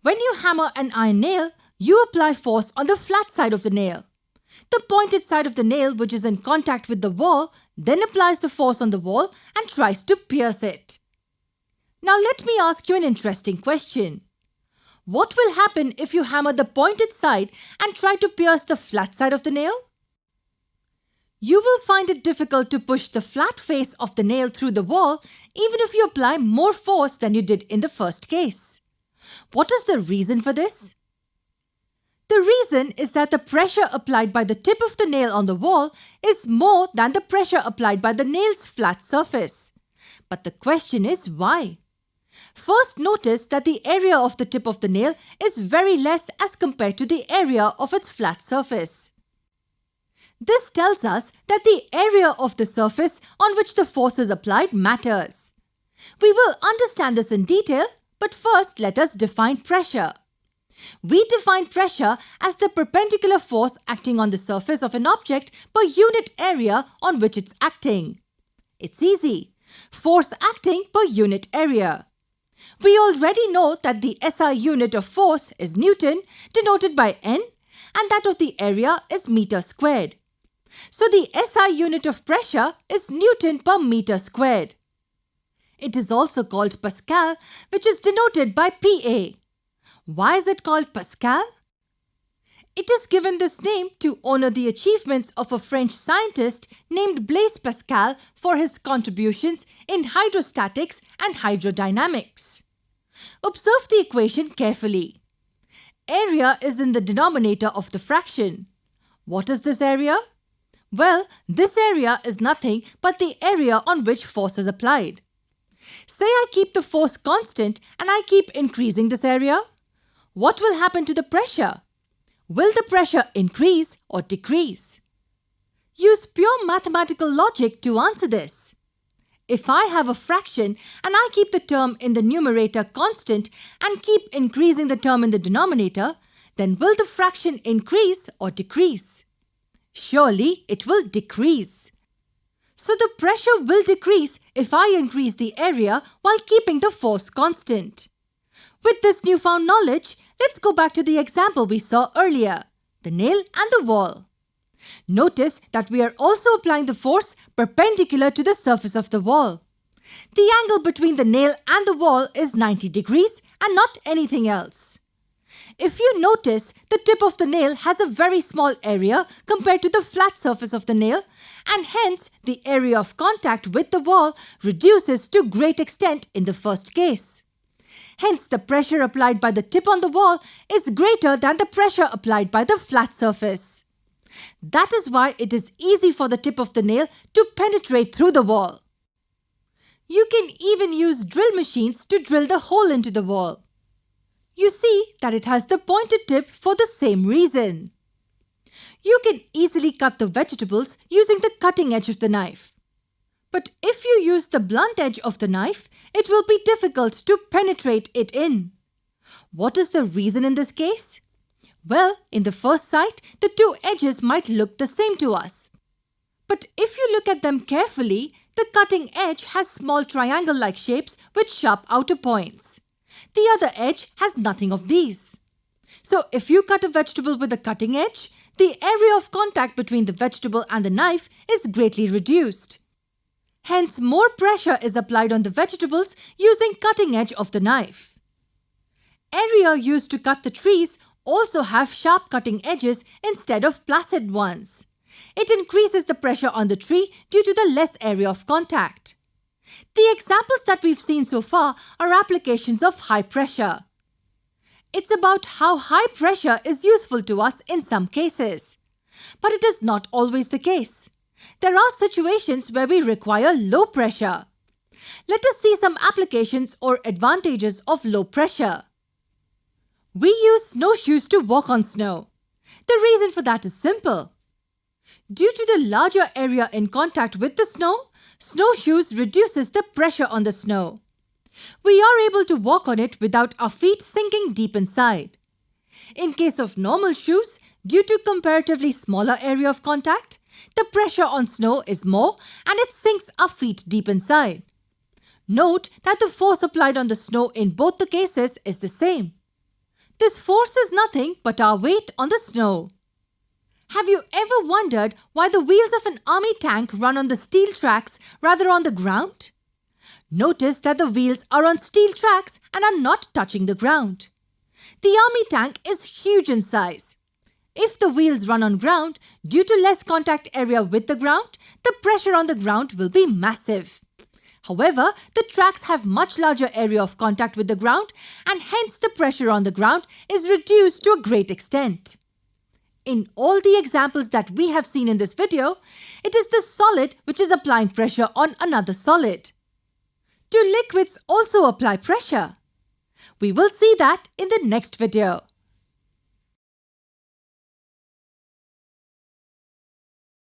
When you hammer an iron nail, you apply force on the flat side of the nail. The pointed side of the nail, which is in contact with the wall, then applies the force on the wall and tries to pierce it. Now let me ask you an interesting question. What will happen if you hammer the pointed side and try to pierce the flat side of the nail? You will find it difficult to push the flat face of the nail through the wall even if you apply more force than you did in the first case. What is the reason for this? The reason is that the pressure applied by the tip of the nail on the wall is more than the pressure applied by the nail's flat surface. But the question is why? First, notice that the area of the tip of the nail is very less as compared to the area of its flat surface. This tells us that the area of the surface on which the force is applied matters. We will understand this in detail, but first let us define pressure. We define pressure as the perpendicular force acting on the surface of an object per unit area on which it's acting. It's easy. Force acting per unit area. We already know that the SI unit of force is Newton, denoted by N, and that of the area is meter squared. So the SI unit of pressure is Newton per meter squared. It is also called Pascal, which is denoted by PA. Why is it called Pascal? It is given this name to honor the achievements of a French scientist named Blaise Pascal for his contributions in hydrostatics and hydrodynamics. Observe the equation carefully. Area is in the denominator of the fraction. What is this area? Well, this area is nothing but the area on which force is applied. Say I keep the force constant and I keep increasing this area. What will happen to the pressure? Will the pressure increase or decrease? Use pure mathematical logic to answer this. If I have a fraction and I keep the term in the numerator constant and keep increasing the term in the denominator, then will the fraction increase or decrease? Surely it will decrease. So the pressure will decrease if I increase the area while keeping the force constant. With this newfound knowledge, let's go back to the example we saw earlier, the nail and the wall. Notice that we are also applying the force perpendicular to the surface of the wall. The angle between the nail and the wall is 90 degrees and not anything else. If you notice, the tip of the nail has a very small area compared to the flat surface of the nail, and hence the area of contact with the wall reduces to great extent in the first case. Hence, the pressure applied by the tip on the wall is greater than the pressure applied by the flat surface. That is why it is easy for the tip of the nail to penetrate through the wall. You can even use drill machines to drill the hole into the wall. You see that it has the pointed tip for the same reason. You can easily cut the vegetables using the cutting edge of the knife. But if you use the blunt edge of the knife, it will be difficult to penetrate it in. What is the reason in this case? Well, in the first sight, the two edges might look the same to us. But if you look at them carefully, the cutting edge has small triangle-like shapes with sharp outer points. The other edge has nothing of these. So if you cut a vegetable with a cutting edge, the area of contact between the vegetable and the knife is greatly reduced. Hence, more pressure is applied on the vegetables using cutting edge of the knife. Area used to cut the trees also have sharp cutting edges instead of placid ones. It increases the pressure on the tree due to the less area of contact. The examples that we've seen so far are applications of high pressure. It's about how high pressure is useful to us in some cases. But it is not always the case. There are situations where we require low pressure. Let us see some applications or advantages of low pressure. We use snowshoes to walk on snow. The reason for that is simple. Due to the larger area in contact with the snow, snowshoes reduces the pressure on the snow. We are able to walk on it without our feet sinking deep inside. In case of normal shoes, due to comparatively smaller area of contact, the pressure on snow is more and it sinks our feet deep inside. Note that the force applied on the snow in both the cases is the same. This force is nothing but our weight on the snow. Have you ever wondered why the wheels of an army tank run on the steel tracks rather on the ground? Notice that the wheels are on steel tracks and are not touching the ground. The army tank is huge in size. If the wheels run on ground, due to less contact area with the ground, the pressure on the ground will be massive. However, the tracks have much larger area of contact with the ground and hence the pressure on the ground is reduced to a great extent. In all the examples that we have seen in this video, it is the solid which is applying pressure on another solid. Do liquids also apply pressure? We will see that in the next video.